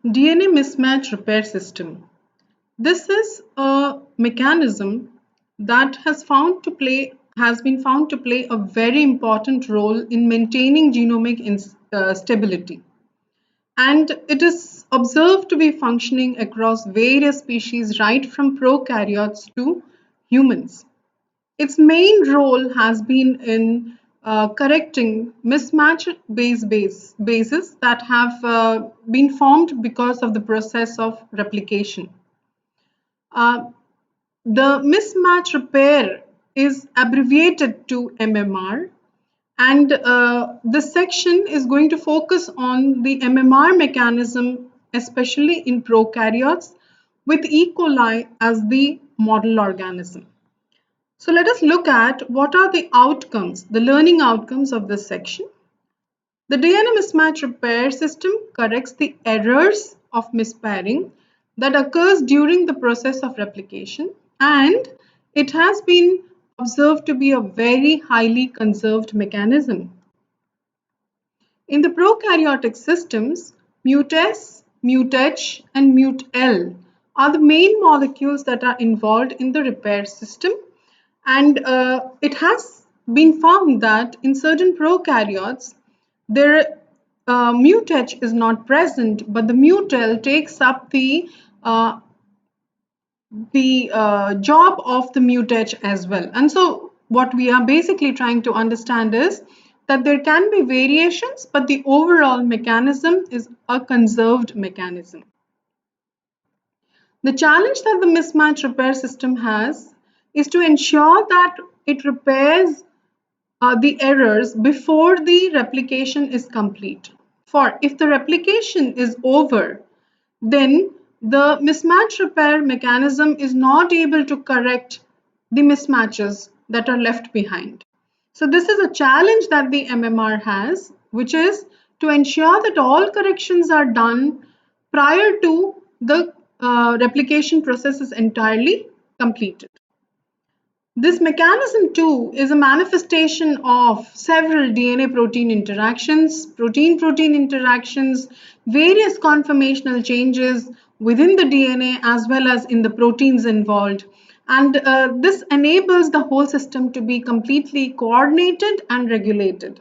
DNA mismatch repair system. This is a mechanism that has been found to play a very important role in maintaining genomic stability, and it is observed to be functioning across various species right from prokaryotes to humans. Its main role has been in correcting mismatch bases that have been formed because of the process of replication. Uh, the mismatch repair is abbreviated to MMR, and this section is going to focus on the MMR mechanism, especially in prokaryotes, with E. coli as the model organism. So let us look at what are the outcomes, the learning outcomes of this section. The DNA mismatch repair system corrects the errors of mispairing that occurs during the process of replication, and it has been observed to be a very highly conserved mechanism. In the prokaryotic systems, mutase, mutH, and mutL are the main molecules that are involved in the repair system, and it has been found that in certain prokaryotes, their mutH is not present, but the mutL takes up the job of the mutH as well. And so what we are basically trying to understand is that there can be variations, but the overall mechanism is a conserved mechanism. The challenge that the mismatch repair system has is to ensure that it repairs the errors before the replication is complete. For if the replication is over, then the mismatch repair mechanism is not able to correct the mismatches that are left behind. So this is a challenge that the MMR has, which is to ensure that all corrections are done prior to the replication process is entirely completed. This mechanism too is a manifestation of several DNA-protein interactions, protein-protein interactions, various conformational changes within the DNA as well as in the proteins involved. And this enables the whole system to be completely coordinated and regulated.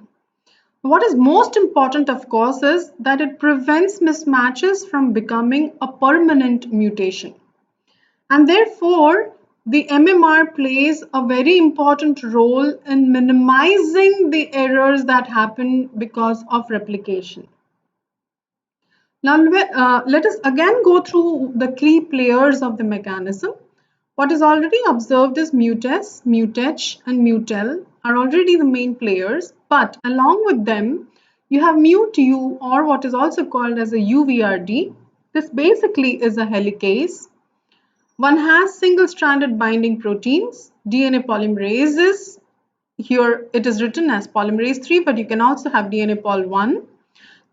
What is most important, of course, is that it prevents mismatches from becoming a permanent mutation. And therefore, the MMR plays a very important role in minimizing the errors that happen because of replication. Now, let us again go through the key players of the mechanism. What is already observed is mutase, mutH, and mutL are already the main players, but along with them, you have mutu, or what is also called as a UVRD. This basically is a helicase. One has single-stranded binding proteins, DNA polymerases. Here it is written as polymerase 3, but you can also have DNA pol 1,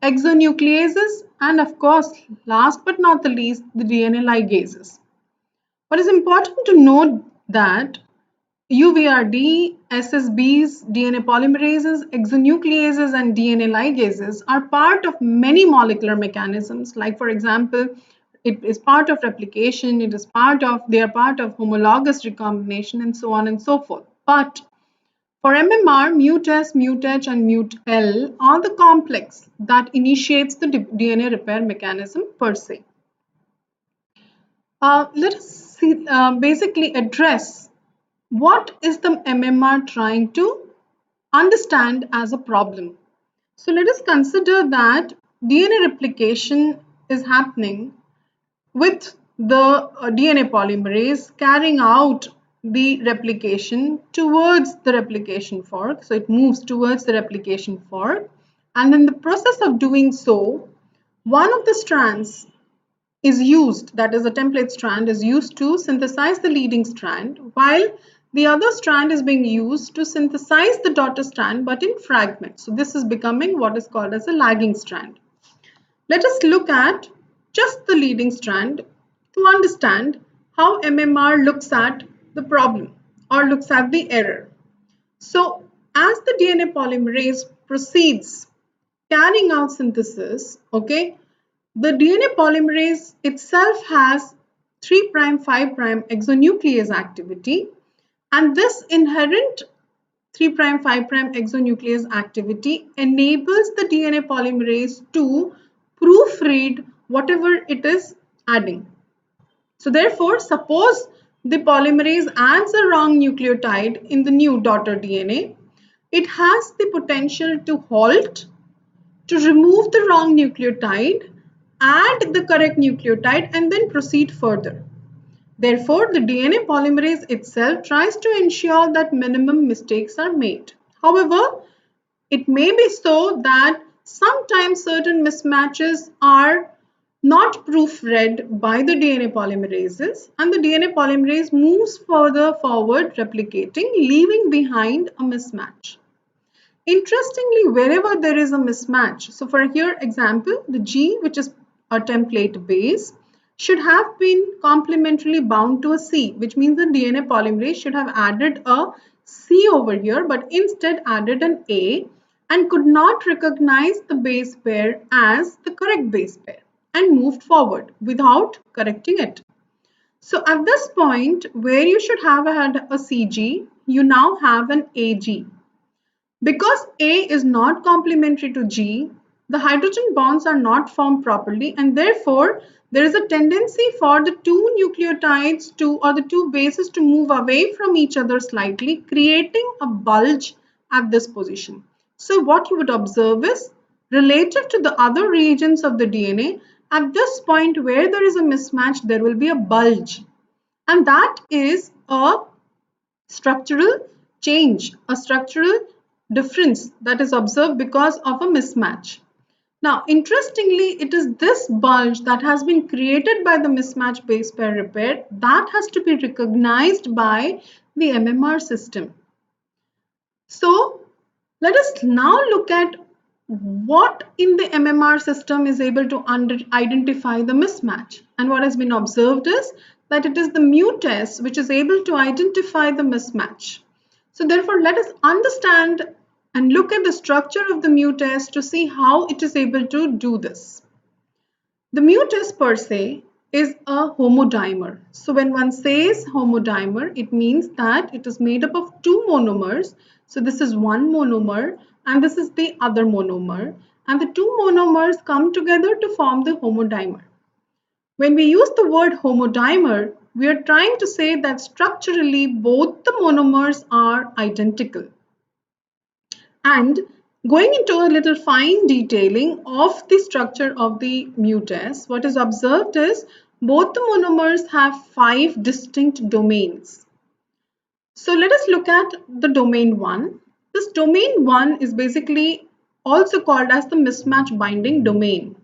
exonucleases, and of course, last but not the least, the DNA ligases. What is important to note that UVRD, SSBs, DNA polymerases, exonucleases, and DNA ligases are part of many molecular mechanisms. Like, for example, it is part of replication, they are part of homologous recombination, and so on and so forth. But for MMR, mutase, mutH, and mutL are the complex that initiates the DNA repair mechanism per se. Let us basically address what is the MMR trying to understand as a problem. So let us consider that DNA replication is happening with the DNA polymerase carrying out the replication towards the replication fork. So it moves towards the replication fork, and in the process of doing so, one of the strands is used, that is a template strand is used to synthesize the leading strand, while the other strand is being used to synthesize the daughter strand but in fragments. So this is becoming what is called as a lagging strand. Let us look at just the leading strand to understand how MMR looks at the problem or looks at the error. So as the DNA polymerase proceeds carrying out synthesis, okay, The DNA polymerase itself has 3' 5' exonuclease activity, and this inherent 3' 5' exonuclease activity enables the DNA polymerase to proofread whatever it is adding. So therefore, suppose the polymerase adds a wrong nucleotide in the new daughter DNA, it has the potential to halt, to remove the wrong nucleotide, add the correct nucleotide, and then proceed further. Therefore, the DNA polymerase itself tries to ensure that minimum mistakes are made. However, it may be so that sometimes certain mismatches are not proofread by the DNA polymerases, and the DNA polymerase moves further forward replicating, leaving behind a mismatch. Interestingly, wherever there is a mismatch, so for here example, the G, which is a template base, should have been complementarily bound to a C, which means the DNA polymerase should have added a C over here, but instead added an A and could not recognize the base pair as the correct base pair and moved forward without correcting it. So at this point, where you should have had a CG, you now have an AG. Because A is not complementary to G, the hydrogen bonds are not formed properly, and therefore there is a tendency for the two nucleotides to, or the two bases, to move away from each other slightly, creating a bulge at this position. So what you would observe is, relative to the other regions of the DNA, at this point where there is a mismatch, there will be a bulge, and that is a structural change, a structural difference that is observed because of a mismatch. Now, interestingly, it is this bulge that has been created by the mismatch base pair repair that has to be recognized by the MMR system. So, let us now look at what in the MMR system is able to identify the mismatch. And what has been observed is that it is the mutase which is able to identify the mismatch. So therefore, let us understand and look at the structure of the mutase to see how it is able to do this. The mutase per se is a homodimer. So when one says homodimer, it means that it is made up of two monomers. So this is one monomer and this is the other monomer. And the two monomers come together to form the homodimer. When we use the word homodimer, we are trying to say that structurally both the monomers are identical. And going into a little fine detailing of the structure of the mutase, what is observed is both the monomers have 5 distinct domains. So let us look at the domain 1. This domain 1 is basically also called as the mismatch binding domain.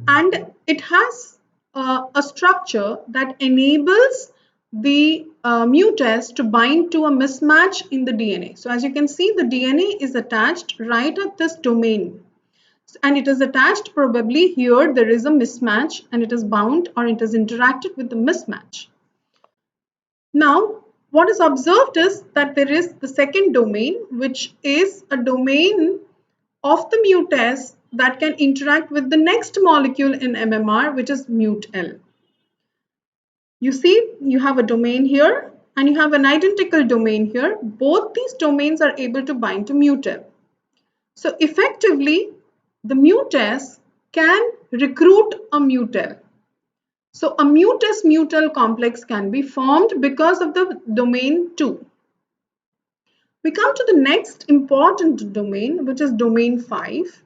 And it has a structure that enables the mutase to bind to a mismatch in the DNA. So as you can see, the DNA is attached right at this domain, and it is attached probably here. There is a mismatch and it is bound, or it is interacted with the mismatch. Now what is observed is that there is the second domain, which is a domain of the mutase that can interact with the next molecule in MMR, which is mut-L. You see, you have a domain here and you have an identical domain here. Both these domains are able to bind to mut-L. So effectively, the mutase can recruit a mut-L. So a mutase mut-L complex can be formed because of the domain 2. We come to the next important domain, which is domain 5.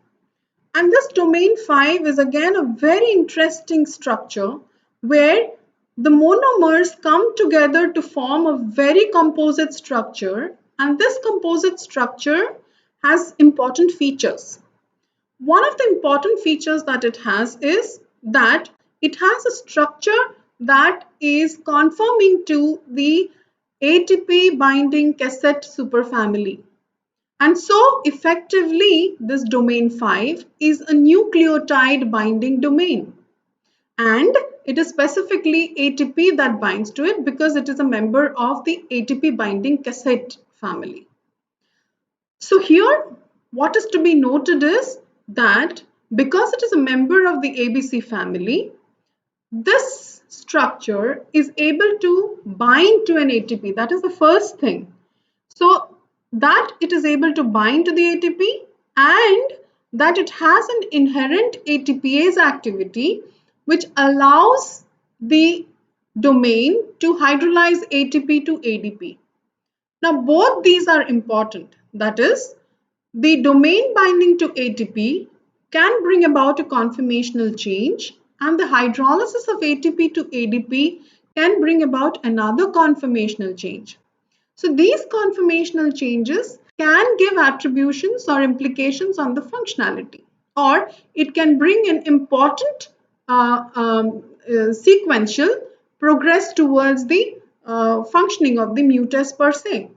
And this domain 5 is again a very interesting structure where the monomers come together to form a very composite structure, and this composite structure has important features. One of the important features that it has is that it has a structure that is conforming to the ATP binding cassette superfamily. And so effectively, this domain 5 is a nucleotide binding domain. And it is specifically ATP that binds to it because it is a member of the ATP binding cassette family. So here, what is to be noted is that because it is a member of the ABC family, this structure is able to bind to an ATP. That is the first thing. So that it is able to bind to the ATP and that it has an inherent ATPase activity which allows the domain to hydrolyze ATP to ADP. Now both these are important. That is, the domain binding to ATP can bring about a conformational change and the hydrolysis of ATP to ADP can bring about another conformational change. So these conformational changes can give attributions or implications on the functionality, or it can bring an important sequential progress towards the functioning of the mutase per se.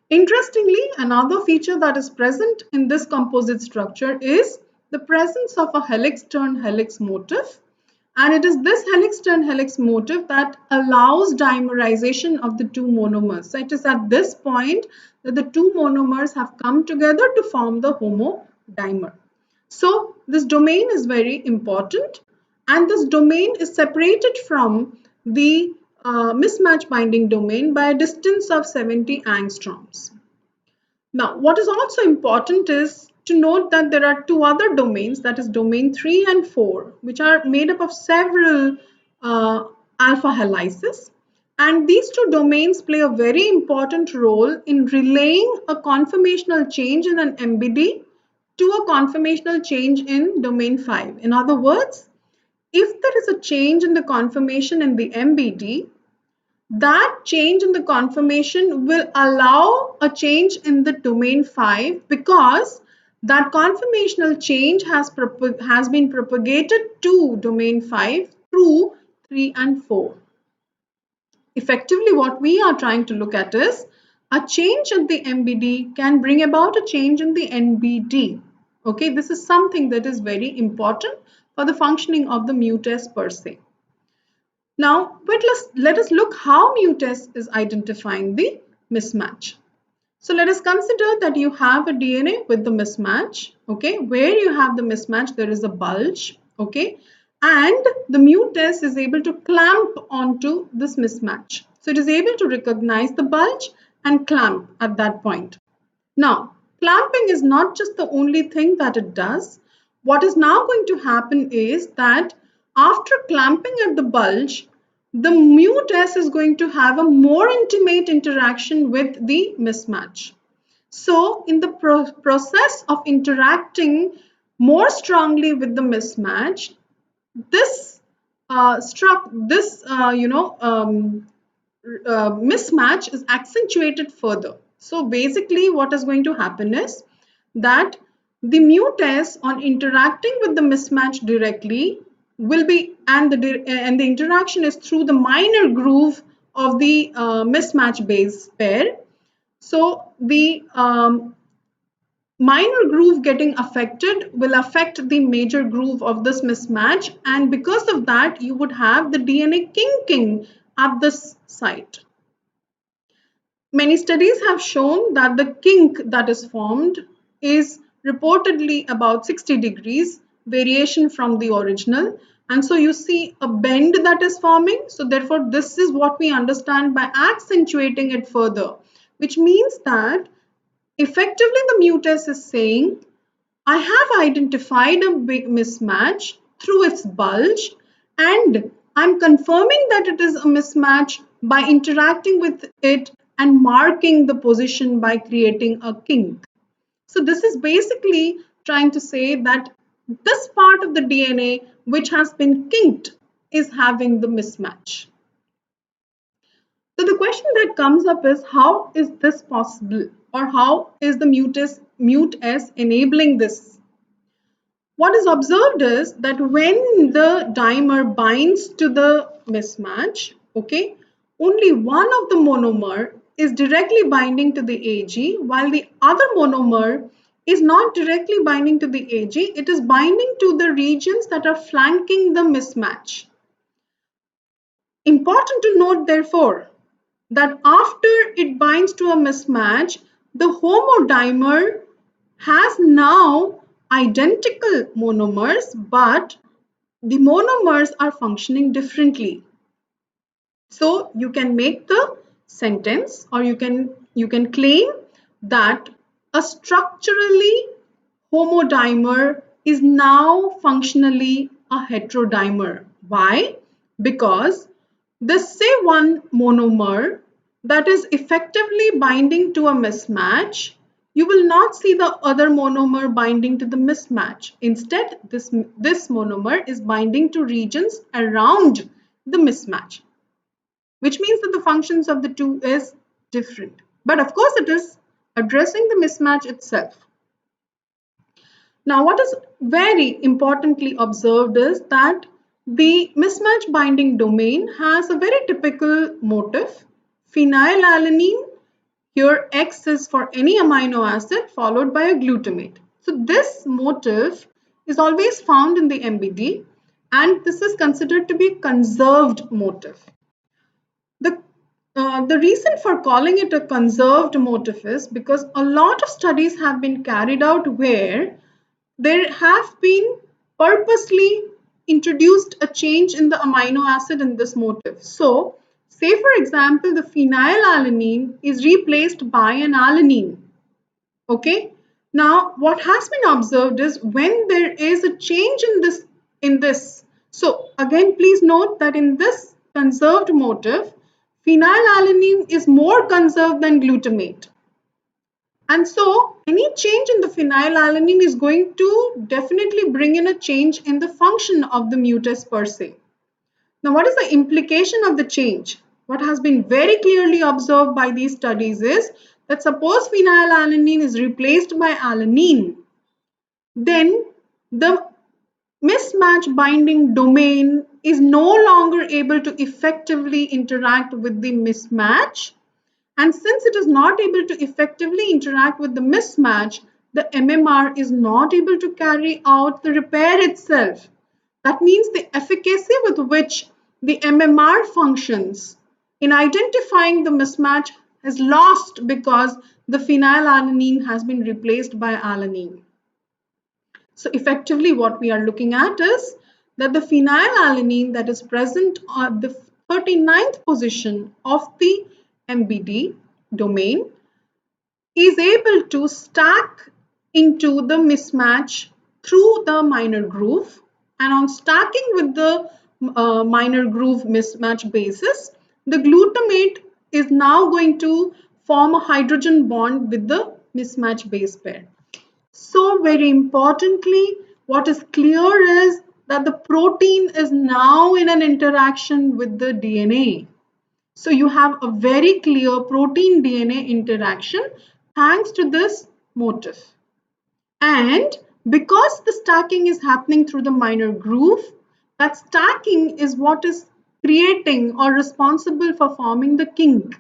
Interestingly, another feature that is present in this composite structure is the presence of a helix-turn-helix motif. And it is this helix-turn-helix motif that allows dimerization of the two monomers. So it is at this point that the two monomers have come together to form the homodimer. So this domain is very important, and this domain is separated from the mismatch binding domain by a distance of 70 angstroms. Now, what is also important is to note that there are two other domains, that is domain 3 and 4, which are made up of several alpha helices. And these two domains play a very important role in relaying a conformational change in an MBD to a conformational change in domain 5. In other words, if there is a change in the conformation in the MBD, that change in the conformation will allow a change in the domain 5 because that conformational change has been propagated to domain 5 through 3 and 4. Effectively, what we are trying to look at is a change in the MBD can bring about a change in the NBD. Okay, this is something that is very important for the functioning of the mutase per se. Now, but let us look how mutase is identifying the mismatch. So let us consider that you have a DNA with the mismatch, okay? Where you have the mismatch, there is a bulge, okay? And the mutase is able to clamp onto this mismatch. So it is able to recognize the bulge and clamp at that point. Now, clamping is not just the only thing that it does. What is now going to happen is that after clamping at the bulge, the mutase is going to have a more intimate interaction with the mismatch. So, in the process of interacting more strongly with the mismatch, this mismatch is accentuated further. So basically what is going to happen is that the mutase on interacting with the mismatch directly will be, and the interaction is through the minor groove of the mismatch base pair. So the minor groove getting affected will affect the major groove of this mismatch, and because of that you would have the DNA kinking at this site. Many studies have shown that the kink that is formed is reportedly about 60 degrees variation from the original, and so you see a bend that is forming. So therefore this is what we understand by accentuating it further, which means that effectively the mutase is saying, I have identified a big mismatch through its bulge, and I'm confirming that it is a mismatch by interacting with it and marking the position by creating a kink. So this is basically trying to say that this part of the DNA which has been kinked is having the mismatch. So the question that comes up is, how is this possible, or how is the mutase enabling this? What is observed is that when the dimer binds to the mismatch, okay, only one of the monomer is directly binding to the AG, while the other monomer is not directly binding to the AG, it is binding to the regions that are flanking the mismatch. Important to note, therefore, that after it binds to a mismatch, the homodimer has now identical monomers, but the monomers are functioning differently. So you can make the sentence, or you can claim that a structurally homodimer is now functionally a heterodimer. Why? Because this say one monomer that is effectively binding to a mismatch, you will not see the other monomer binding to the mismatch. Instead, this monomer is binding to regions around the mismatch, which means that the functions of the two is different. But of course, it is addressing the mismatch itself. Now, what is very importantly observed is that the mismatch binding domain has a very typical motif. Phenylalanine, here X is for any amino acid followed by a glutamate. So this motif is always found in the MBD, and this is considered to be a conserved motif. The reason for calling it a conserved motif is because a lot of studies have been carried out where there have been purposely introduced a change in the amino acid in this motif. So, say for example, the phenylalanine is replaced by an alanine. Okay. Now, what has been observed is when there is a change in this. So again, please note that in this conserved motif, phenylalanine is more conserved than glutamate. And so any change in the phenylalanine is going to definitely bring in a change in the function of the mutex per se. Now, what is the implication of the change? What has been very clearly observed by these studies is that suppose phenylalanine is replaced by alanine, then the mismatch binding domain is no longer able to effectively interact with the mismatch. And since it is not able to effectively interact with the mismatch, the MMR is not able to carry out the repair itself. That means the efficacy with which the MMR functions in identifying the mismatch has lost because the phenylalanine has been replaced by alanine. So effectively what we are looking at is that the phenylalanine that is present at the 39th position of the MBD domain is able to stack into the mismatch through the minor groove, and on stacking with the minor groove mismatch basis, the glutamate is now going to form a hydrogen bond with the mismatch base pair. So very importantly, what is clear is that the protein is now in an interaction with the DNA. So you have a very clear protein DNA interaction thanks to this motif. And because the stacking is happening through the minor groove, that stacking is what is creating or responsible for forming the kink.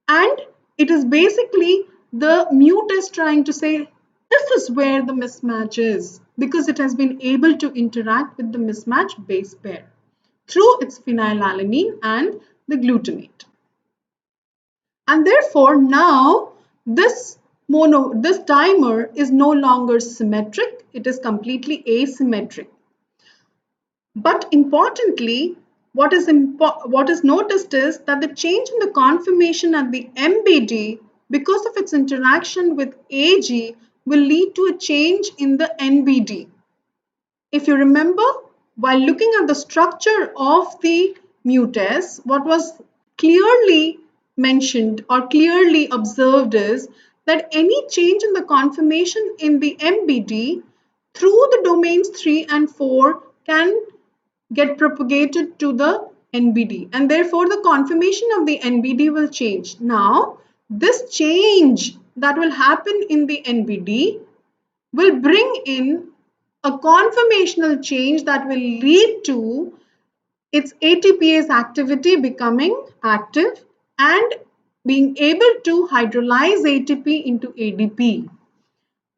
And it is basically the mutex trying to say, this is where the mismatch is, because it has been able to interact with the mismatch base pair through its phenylalanine and the glutamate. And therefore, now this dimer is no longer symmetric, it is completely asymmetric. But importantly, what is noticed is that the change in the conformation at the MBD, because of its interaction with AG, will lead to a change in the NBD. If you remember, while looking at the structure of the mutex, what was clearly mentioned or clearly observed is that any change in the conformation in the MBD through the domains 3 and 4 can get propagated to the NBD, and therefore the conformation of the NBD will change. Now, this change that will happen in the NBD will bring in a conformational change that will lead to its ATPase activity becoming active and being able to hydrolyze ATP into ADP,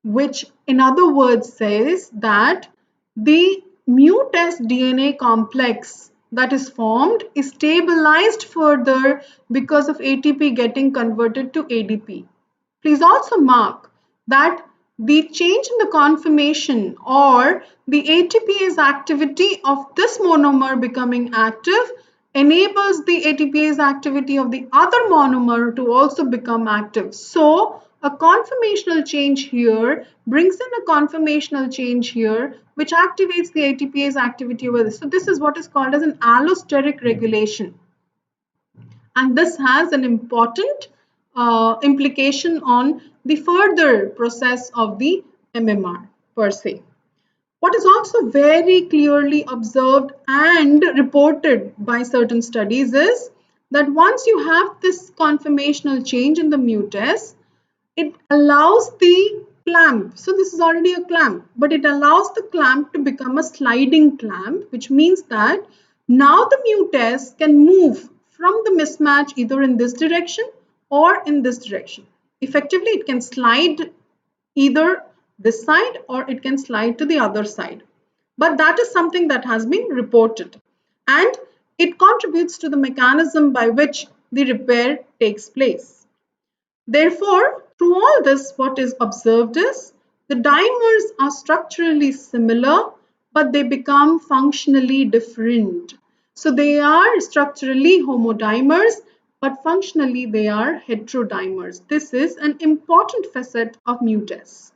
which in other words says that the mutex DNA complex that is formed is stabilized further because of ATP getting converted to ADP. Please also mark that the change in the conformation or the ATPase activity of this monomer becoming active enables the ATPase activity of the other monomer to also become active. So a conformational change here brings in a conformational change here which activates the ATPase activity over this. So this is what is called as an allosteric regulation. And this has an important implication on the further process of the MMR per se. What is also very clearly observed and reported by certain studies is that once you have this conformational change in the mutase, it allows the clamp. So this is already a clamp, but it allows the clamp to become a sliding clamp, which means that now the mutase can move from the mismatch either in this direction or in this direction. Effectively, it can slide either this side or it can slide to the other side. But that is something that has been reported and it contributes to the mechanism by which the repair takes place. Therefore, through all this, what is observed is the dimers are structurally similar, but they become functionally different. So they are structurally homodimers, but functionally they are heterodimers. This is an important facet of mutase.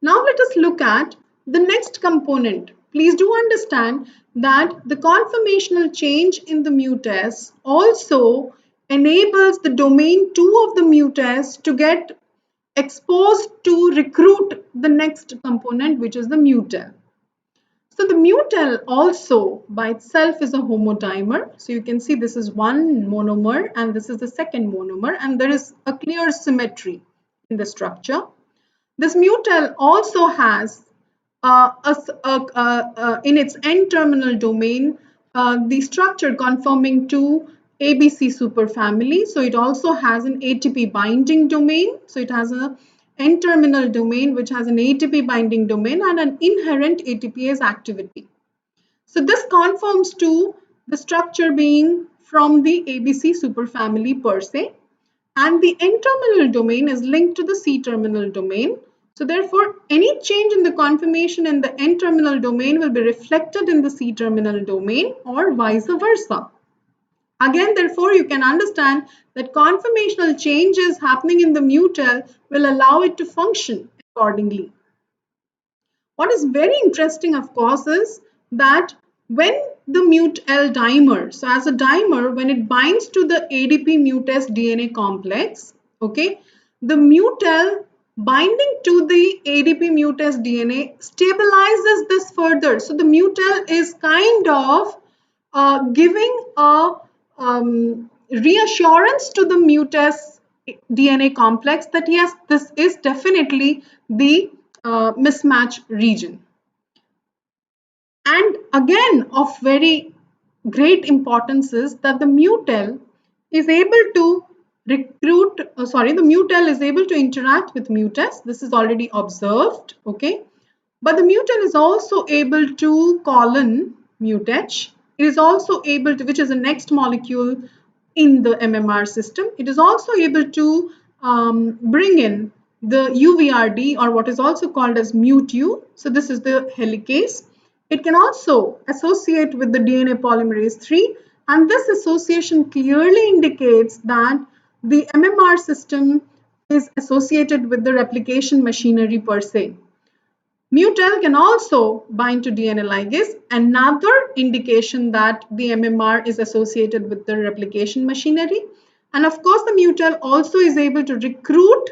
Now let us look at the next component. Please do understand that the conformational change in the mutase also enables the domain 2 of the mutase to get exposed to recruit the next component, which is the mutal. So the mutal also by itself is a homodimer. So you can see this is one monomer and this is the second monomer, and there is a clear symmetry in the structure. This mutal also has in its N-terminal domain the structure conforming to ABC superfamily. So it also has an ATP binding domain. So it has an N-terminal domain which has an ATP binding domain and an inherent ATPase activity. So this conforms to the structure being from the ABC superfamily per se, and the N-terminal domain is linked to the C-terminal domain. So therefore, any change in the conformation in the N-terminal domain will be reflected in the C-terminal domain or vice versa. Again, therefore, you can understand that conformational changes happening in the mutal will allow it to function accordingly. What is very interesting, of course, is that when the mutal dimer, so as a dimer, when it binds to the ADP mutase DNA complex, okay, the mutal binding to the ADP mutase DNA stabilizes this further. So the mutal is kind of giving a reassurance to the mutase DNA complex that yes, this is definitely the mismatch region. And again, of very great importance is that the mutal is able to the mutal is able to interact with mutase. This is already observed, okay? But the mutal is also able to call in mutH. It is also able to, which is the next molecule in the MMR system. It is also able to bring in the UVRD, or what is also called as MUTU. So this is the helicase. It can also associate with the DNA polymerase 3, and this association clearly indicates that the MMR system is associated with the replication machinery per se. Mutal can also bind to DNA ligase, another indication that the MMR is associated with the replication machinery. And of course, the mutal also is able to recruit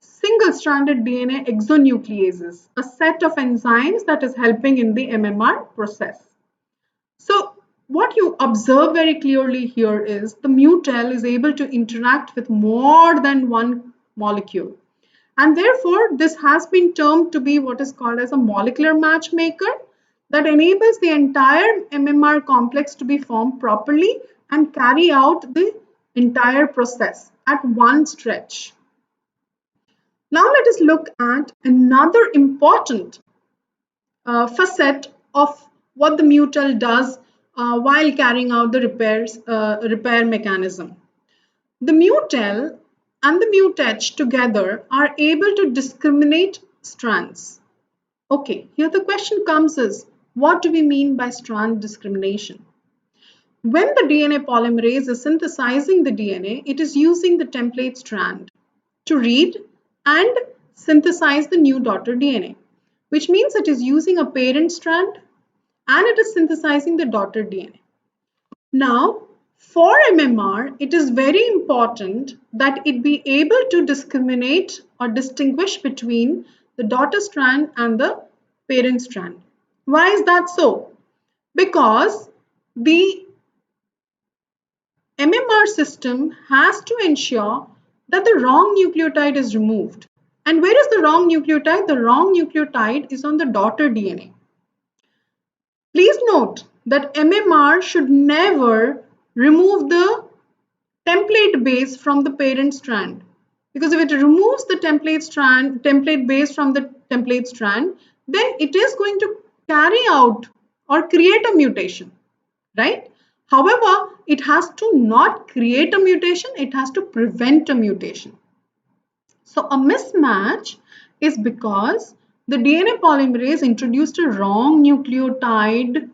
single-stranded DNA exonucleases, a set of enzymes that is helping in the MMR process. So what you observe very clearly here is the mutal is able to interact with more than one molecule. And therefore, this has been termed to be what is called as a molecular matchmaker that enables the entire MMR complex to be formed properly and carry out the entire process at one stretch. Now let us look at another important facet of what the mutal does while carrying out the repair mechanism. The mutal and the muTAC together are able to discriminate strands. Okay, here the question comes is, what do we mean by strand discrimination? When the DNA polymerase is synthesizing the DNA, it is using the template strand to read and synthesize the new daughter DNA, which means it is using a parent strand and it is synthesizing the daughter DNA. Now, for MMR, it is very important that it be able to discriminate or distinguish between the daughter strand and the parent strand. Why is that so? Because the MMR system has to ensure that the wrong nucleotide is removed. And where is the wrong nucleotide? The wrong nucleotide is on the daughter DNA. Please note that MMR should never remove the template base from the parent strand, because if it removes the template base from the template strand, then it is going to carry out or create a mutation, right? However, it has to not create a mutation, it has to prevent a mutation. So a mismatch is because the DNA polymerase introduced a wrong nucleotide,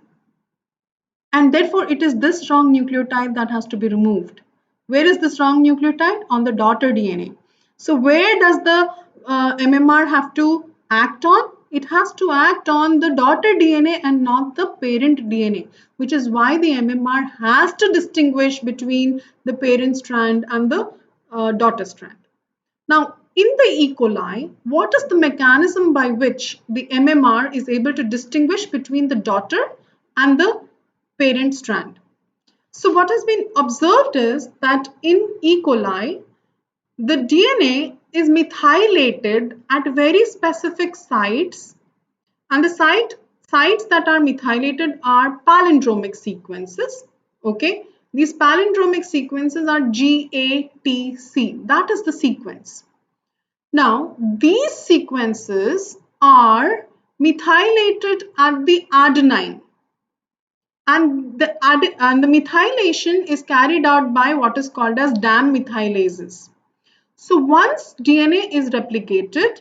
and therefore it is this wrong nucleotide that has to be removed. Where is this wrong nucleotide? On the daughter DNA. So where does the MMR have to act on? It has to act on the daughter DNA and not the parent DNA, which is why the MMR has to distinguish between the parent strand and the daughter strand. Now, in the E. coli, what is the mechanism by which the MMR is able to distinguish between the daughter and the parent strand? So what has been observed is that in E. coli, the DNA is methylated at very specific sites, and the sites that are methylated are palindromic sequences. Okay, these palindromic sequences are GATC. That is the sequence. Now, these sequences are methylated at the adenine, and the methylation is carried out by what is called as DAM methylases. So once DNA is replicated,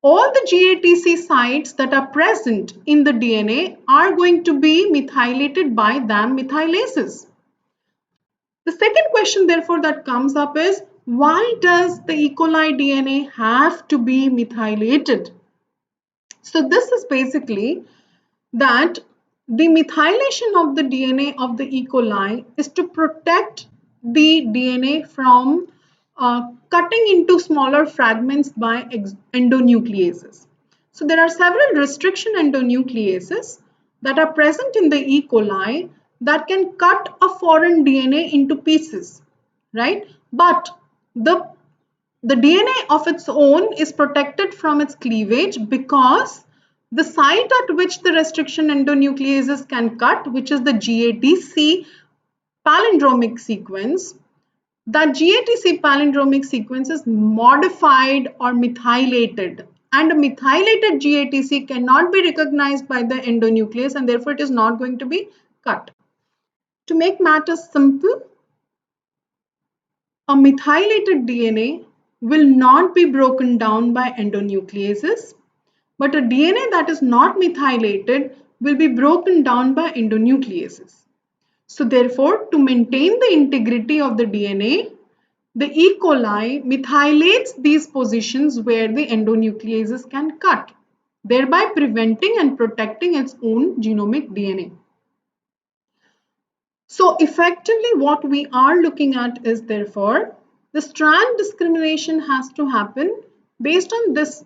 all the GATC sites that are present in the DNA are going to be methylated by DAM methylases. The second question therefore that comes up is, why does the E. coli DNA have to be methylated? So this is basically that the methylation of the DNA of the E. coli is to protect the DNA from cutting into smaller fragments by endonucleases. So there are several restriction endonucleases that are present in the E. coli that can cut a foreign DNA into pieces, right? But the DNA of its own is protected from its cleavage because the site at which the restriction endonucleases can cut, which is the GATC palindromic sequence, that GATC palindromic sequence is modified or methylated, and a methylated GATC cannot be recognized by the endonuclease, and therefore it is not going to be cut. To make matters simple, a methylated DNA will not be broken down by endonucleases, but a DNA that is not methylated will be broken down by endonucleases. So therefore, to maintain the integrity of the DNA, the E. coli methylates these positions where the endonucleases can cut, thereby preventing and protecting its own genomic DNA. So effectively what we are looking at is therefore the strand discrimination has to happen based on this,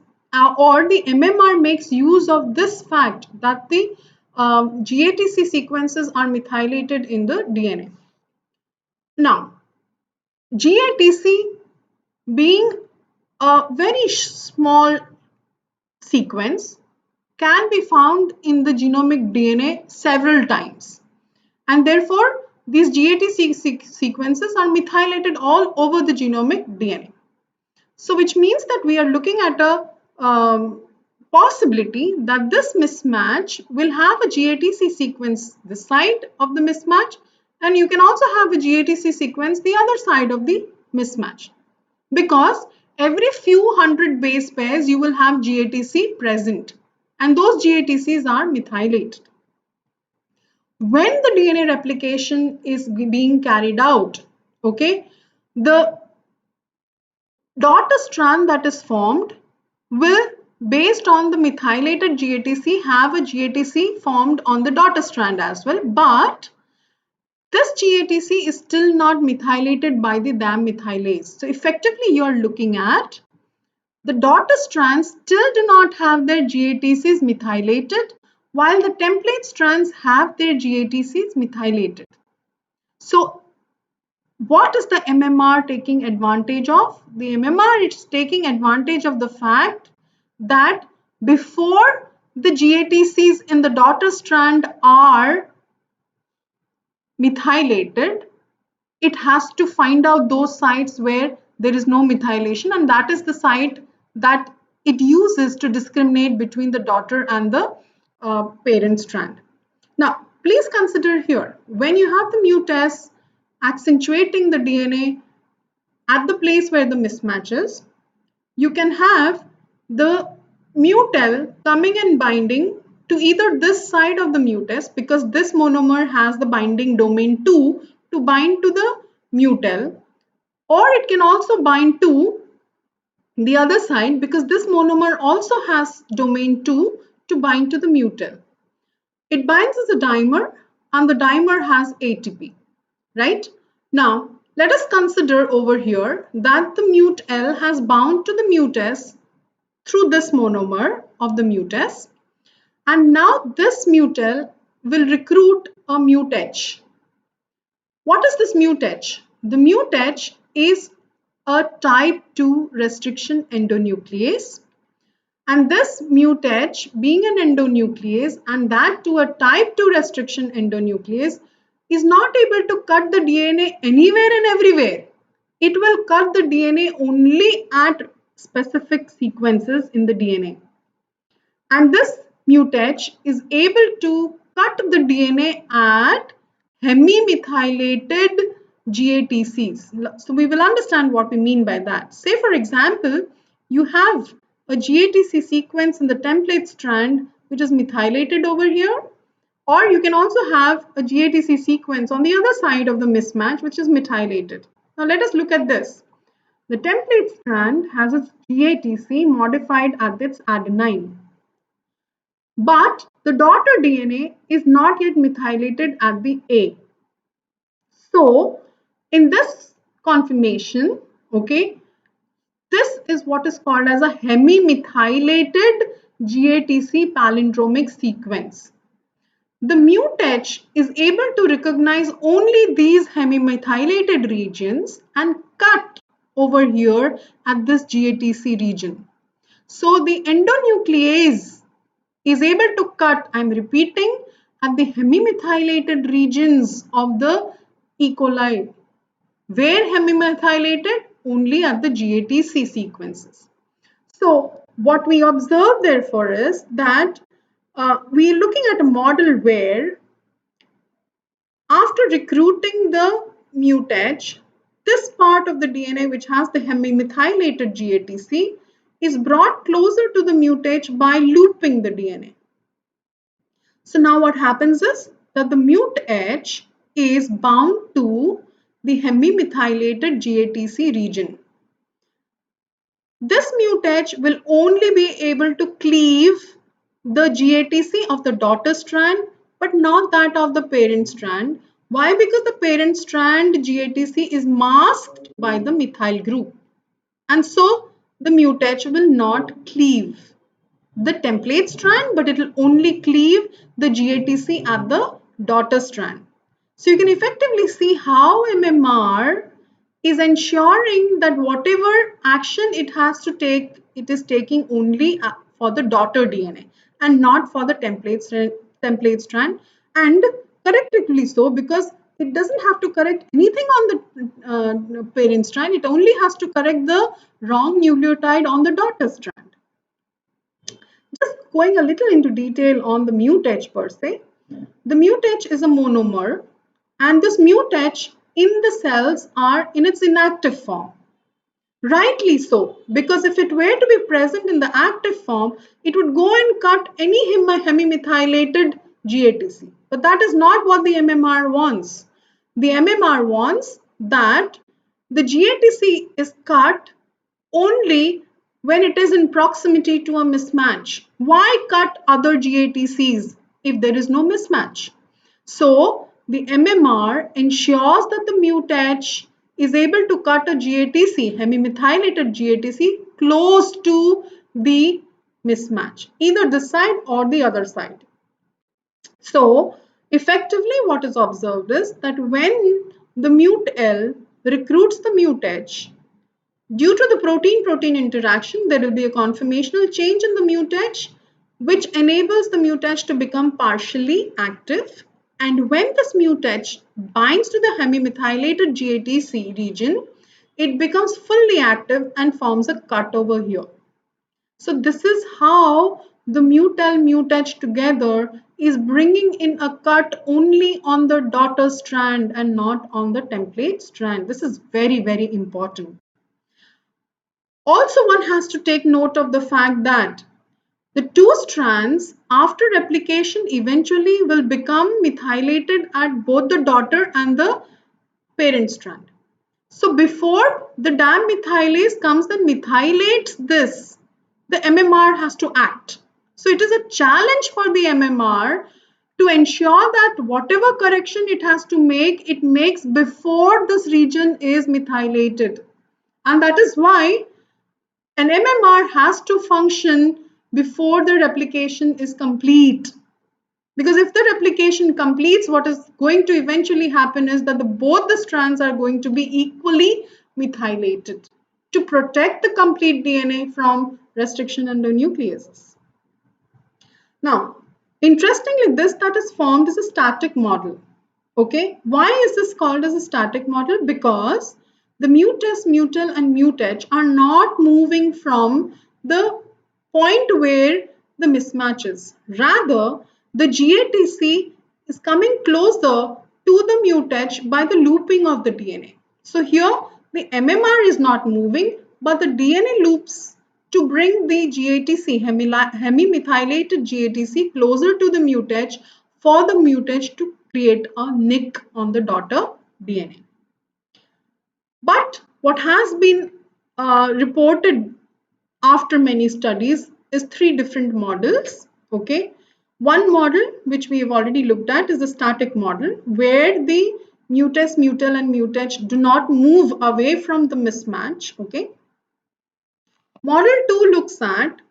or the MMR makes use of this fact that the GATC sequences are methylated in the DNA. Now, GATC being a very small sequence can be found in the genomic DNA several times. And therefore, these GATC sequences are methylated all over the genomic DNA. So, which means that we are looking at a possibility that this mismatch will have a GATC sequence this side of the mismatch, and you can also have a GATC sequence the other side of the mismatch. because every few hundred base pairs you will have GATC present, and those GATCs are methylated. When the DNA replication is being carried out, okay, the daughter strand that is formed will, based on the methylated GATC, have a GATC formed on the daughter strand as well, but this GATC is still not methylated by the DAM methylase. So effectively you are looking at the daughter strands still do not have their GATCs methylated, while the template strands have their GATCs methylated. So what is the MMR taking advantage of? The MMR is taking advantage of the fact that before the GATCs in the daughter strand are methylated, it has to find out those sites where there is no methylation, and that is the site that it uses to discriminate between the daughter and the parent strand. Now, please consider here, when you have the mutase accentuating the DNA at the place where the mismatch is, you can have the mutel coming and binding to either this side of the mutase, because this monomer has the binding domain 2 to bind to the mutel, or it can also bind to the other side because this monomer also has domain 2 to bind to the mutel. It binds as a dimer and the dimer has ATP, right? Now, let us consider over here that the mutel has bound to the mutase through this monomer of the mutase, and now this mutel will recruit a mutH. What is this mutH? The mutH is a type 2 restriction endonuclease, and this mutH, being an endonuclease and that to a type 2 restriction endonuclease, is not able to cut the DNA anywhere and everywhere. It will cut the DNA only at specific sequences in the DNA. And this mutH is able to cut the DNA at hemimethylated GATCs. So we will understand what we mean by that. Say for example, you have a GATC sequence in the template strand which is methylated over here, or you can also have a GATC sequence on the other side of the mismatch which is methylated. Now let us look at this. The template strand has its GATC modified at its adenine, but the daughter DNA is not yet methylated at the A. So in this conformation, okay, this is what is called as a hemimethylated GATC palindromic sequence. The mutH is able to recognize only these hemimethylated regions and cut over here at this GATC region. So the endonuclease is able to cut, I'm repeating, at the hemimethylated regions of the E. coli. Where hemimethylated? Only at the GATC sequences. So what we observe therefore is that we are looking at a model where after recruiting the mutH, this part of the DNA which has the hemimethylated GATC is brought closer to the mutH by looping the DNA. So now what happens is that the mutH is bound to the hemimethylated GATC region. This mutH will only be able to cleave the GATC of the daughter strand, but not that of the parent strand. Why? Because the parent strand GATC is masked by the methyl group, and so the mutH will not cleave the template strand, but it will only cleave the GATC at the daughter strand. So you can effectively see how MMR is ensuring that whatever action it has to take, it is taking only for the daughter DNA and not for the template strand, and correctly so, because it doesn't have to correct anything on the parent strand, it only has to correct the wrong nucleotide on the daughter strand. Just going a little into detail on the mutH per se. The mutH is a monomer, and this mutH in the cells are in its inactive form. Rightly so, because if it were to be present in the active form, it would go and cut any hemimethylated GATC. But that is not what the MMR wants. The MMR wants that the GATC is cut only when it is in proximity to a mismatch. Why cut other GATCs if there is no mismatch? So the MMR ensures that the mutex is able to cut a GATC, hemimethylated GATC, close to the mismatch, either this side or the other side. So effectively what is observed is that when the mut-L recruits the mut-H, due to the protein-protein interaction, there will be a conformational change in the mut-H, which enables the mut-H to become partially active. And when this mut-H binds to the hemimethylated GATC region, it becomes fully active and forms a cut over here. So this is how the mut-L mut-H together is bringing in a cut only on the daughter strand and not on the template strand. This is very, very important. Also, one has to take note of the fact that the two strands after replication eventually will become methylated at both the daughter and the parent strand. So before the dimethylase comes and methylates this, the MMR has to act. So it is a challenge for the MMR to ensure that whatever correction it has to make, it makes before this region is methylated. And that is why an MMR has to function before the replication is complete. Because if the replication completes, what is going to eventually happen is that both the strands are going to be equally methylated to protect the complete DNA from restriction endonucleases. Now, interestingly, this that is formed is a static model. Okay, why is this called as a static model? Because the mut-S, mut-L and mut-H are not moving from the point where the mismatch is. Rather, the GATC is coming closer to the mut-H by the looping of the DNA. So here the MMR is not moving, but the DNA loops to bring the GATC, hemimethylated GATC, closer to the mut-H for the mut-H to create a nick on the daughter DNA. But what has been reported after many studies is three different models. Okay, one model which we have already looked at is the static model, where the mut-S, mut-L and mut-H do not move away from the mismatch. Okay, model 2 looks at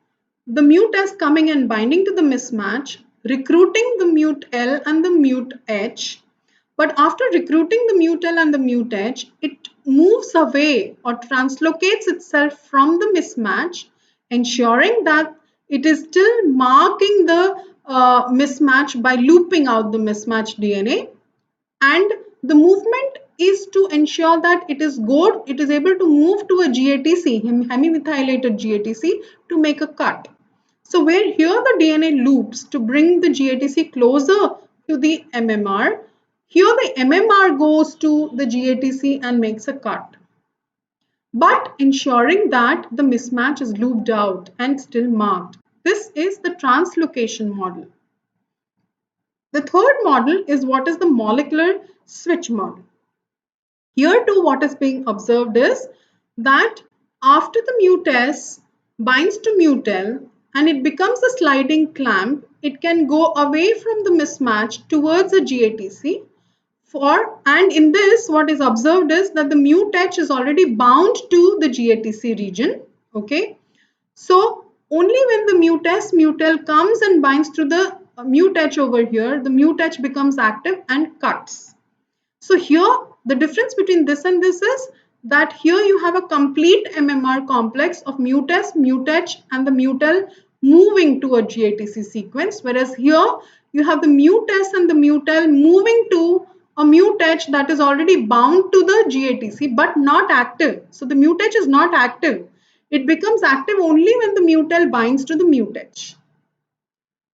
the mut-S coming and binding to the mismatch, recruiting the mut-L and the mut-H. But after recruiting the mut-L and the mut-H, it moves away or translocates itself from the mismatch, ensuring that it is still marking the mismatch by looping out the mismatched DNA. And the movement is to ensure that it is able to move to a GATC, hemimethylated GATC, to make a cut. So where here the DNA loops to bring the GATC closer to the MMR, here the MMR goes to the GATC and makes a cut, but ensuring that the mismatch is looped out and still marked. This is the translocation model. The third model is what is the molecular switch model. Here too, what is being observed is that after the mut-S binds to mut-L and it becomes a sliding clamp, it can go away from the mismatch towards the GATC. And in this, what is observed is that the mut-H is already bound to the GATC region. Okay, so only when the mut-S, mut-L comes and binds to the mut-H over here, the mut-H becomes active and cuts. So here the difference between this and this is that here you have a complete MMR complex of mut-S, mut-H and the mut-L moving to a GATC sequence, whereas here you have the mut-S and the mut-L moving to a mut-H that is already bound to the GATC but not active. So the mut-H is not active. It becomes active only when the mut-L binds to the mut-H.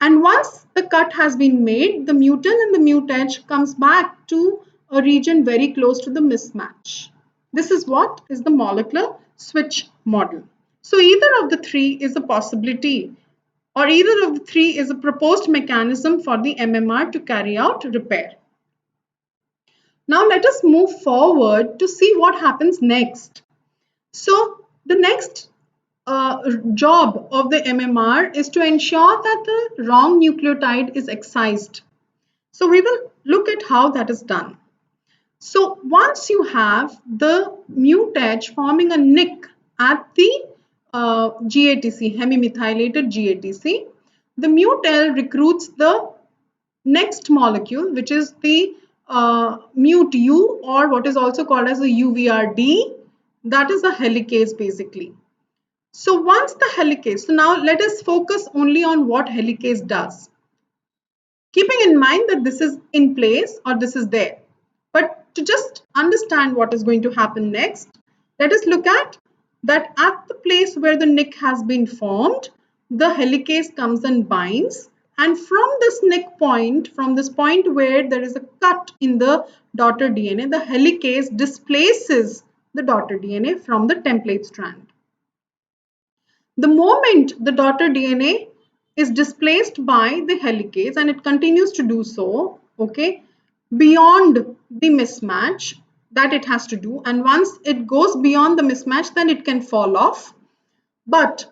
And once the cut has been made, the mut-L and the mut-H comes back to a region very close to the mismatch. This is what is the molecular switch model. So either of the three is a possibility, or either of the three is a proposed mechanism for the MMR to carry out repair. Now let us move forward to see what happens next. So the next job of the MMR is to ensure that the wrong nucleotide is excised. So we will look at how that is done. So once you have the mutage forming a nick at the GATC, hemimethylated GATC, the mutel recruits the next molecule, which is the MUT-U, or what is also called as a UVRD. That is a helicase basically. So once the helicase, so now let us focus only on what helicase does. Keeping in mind that this is in place or this is there. But to just understand what is going to happen next, let us look at that at the place where the nick has been formed, the helicase comes and binds. And from this nick point, from this point where there is a cut in the daughter DNA, the helicase displaces the daughter DNA from the template strand. The moment the daughter DNA is displaced by the helicase, and it continues to do so, okay, beyond the mismatch that it has to do, and once it goes beyond the mismatch, then it can fall off. But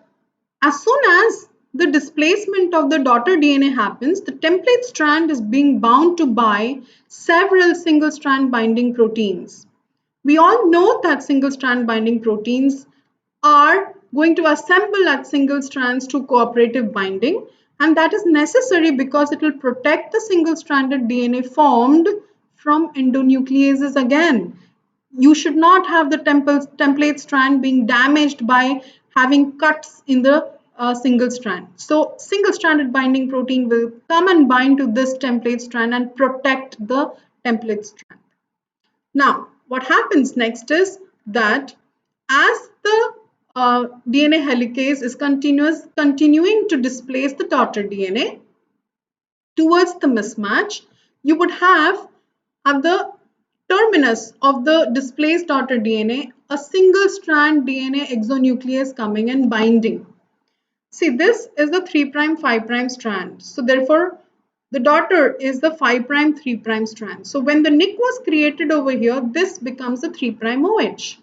as soon as the displacement of the daughter DNA happens, the template strand is being bound to by several single strand binding proteins. We all know that single strand binding proteins are going to assemble at single strands to cooperative binding, and that is necessary because it will protect the single stranded DNA formed from endonucleases again. You should not have the template strand being damaged by having cuts in the single strand. So single stranded binding protein will come and bind to this template strand and protect the template strand. Now, what happens next is that as the DNA helicase is continuing to displace the daughter DNA towards the mismatch, you would have at the terminus of the displaced daughter DNA a single strand DNA exonuclease coming and binding. See, this is the 3' 5' strand. So therefore, the daughter is the 5' 3' strand. So when the nick was created over here, this becomes the 3' OH.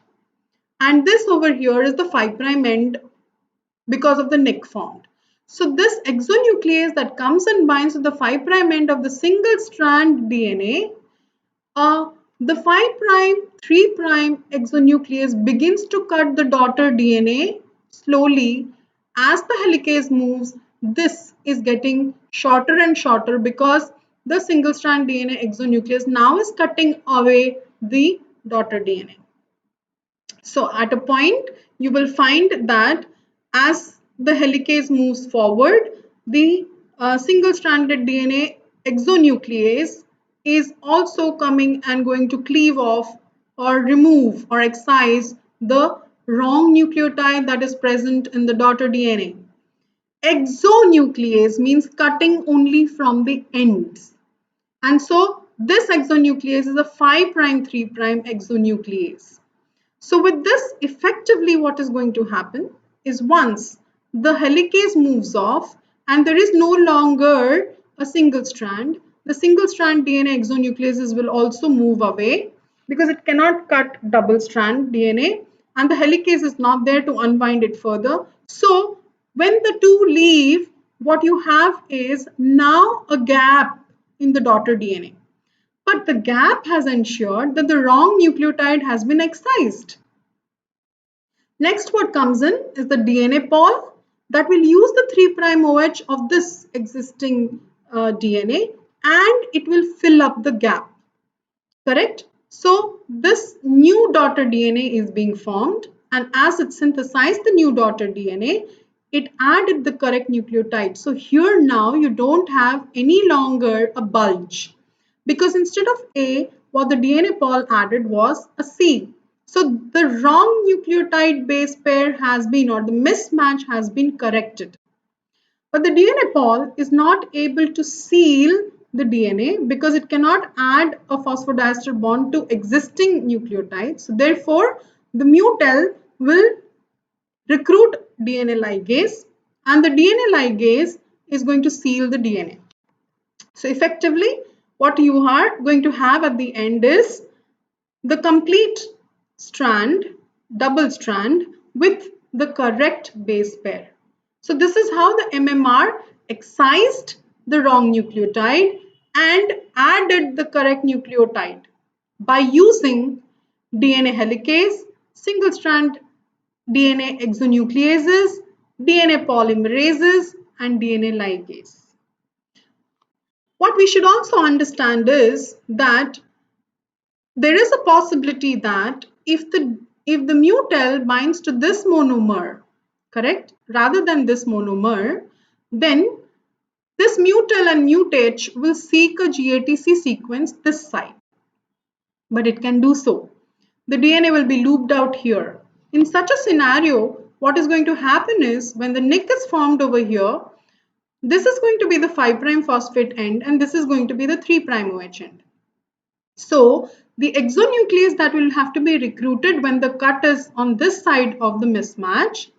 And this over here is the 5' end because of the nick formed. So this exonuclease that comes and binds to the 5' end of the single strand DNA, the 5' 3' exonuclease begins to cut the daughter DNA slowly. As the helicase moves, this is getting shorter and shorter because the single strand DNA exonuclease now is cutting away the daughter DNA. So at a point, you will find that as the helicase moves forward, the single-stranded DNA exonuclease is also coming and going to cleave off or remove or excise the wrong nucleotide that is present in the daughter DNA. Exonuclease means cutting only from the ends. And so this exonuclease is a 5' 3' exonuclease. So with this, effectively what is going to happen is once the helicase moves off and there is no longer a single strand, the single strand DNA exonucleases will also move away because it cannot cut double strand DNA and the helicase is not there to unbind it further. So when the two leave, what you have is now a gap in the daughter DNA. But the gap has ensured that the wrong nucleotide has been excised. Next, what comes in is the DNA pol that will use the 3' OH of this existing DNA and it will fill up the gap. Correct? So this new daughter DNA is being formed, and as it synthesized the new daughter DNA, it added the correct nucleotide. So here now you don't have any longer a bulge because instead of A, what the DNA pol added was a C. So the wrong nucleotide base pair has been, or the mismatch has been corrected. But the DNA pol is not able to seal the DNA because it cannot add a phosphodiester bond to existing nucleotides. So therefore, the mutel will recruit DNA ligase, and the DNA ligase is going to seal the DNA. So effectively, what you are going to have at the end is the complete strand, double strand with the correct base pair. So this is how the MMR excised the wrong nucleotide and added the correct nucleotide by using DNA helicase, single strand DNA exonucleases, DNA polymerases, and DNA ligase. What we should also understand is that there is a possibility that if the mutal binds to this monomer, correct, rather than this monomer, then this mutal and mutate will seek a GATC sequence this side. But it can do so. The DNA will be looped out here. In such a scenario, what is going to happen is when the nick is formed over here, this is going to be the 5' phosphate end and this is going to be the 3' OH end. So the exonuclease that will have to be recruited when the cut is on this side of the mismatch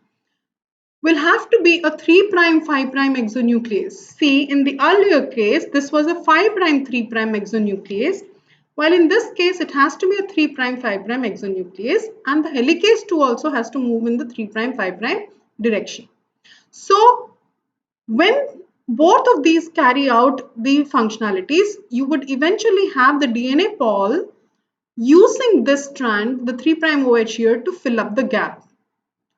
will have to be a 3' 5' exonuclease. See, in the earlier case, this was a 5' 3' exonuclease, while in this case, it has to be a 3' 5' exonuclease, and the helicase 2 also has to move in the 3' 5' direction. So when both of these carry out the functionalities, you would eventually have the DNA pol using this strand, the 3' OH here, to fill up the gap,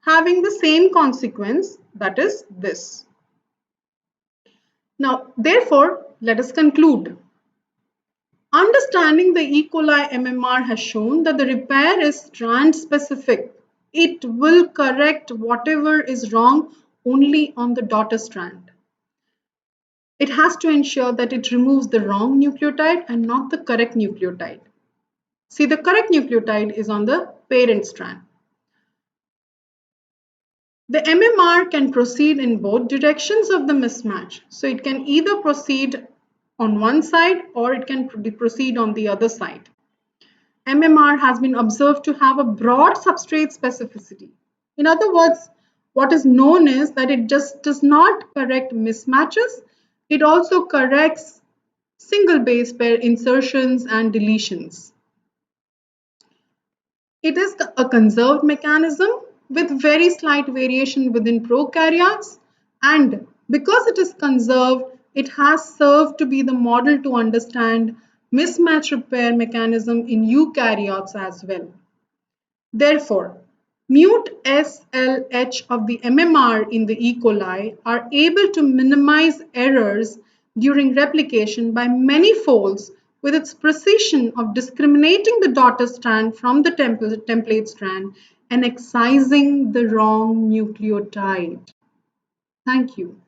having the same consequence, that is this. Now, therefore, let us conclude. Understanding the E. coli MMR has shown that the repair is strand specific. It will correct whatever is wrong only on the daughter strand. It has to ensure that it removes the wrong nucleotide and not the correct nucleotide. See, the correct nucleotide is on the parent strand. The MMR can proceed in both directions of the mismatch. So it can either proceed on one side or it can proceed on the other side. MMR has been observed to have a broad substrate specificity. In other words, what is known is that it just does not correct mismatches. It also corrects single base pair insertions and deletions. It is a conserved mechanism with very slight variation within prokaryotes, and because it is conserved, it has served to be the model to understand mismatch repair mechanism in eukaryotes as well. Therefore, mut-SLH of the MMR in the E. coli are able to minimize errors during replication by many folds with its precision of discriminating the daughter strand from the template strand and excising the wrong nucleotide. Thank you.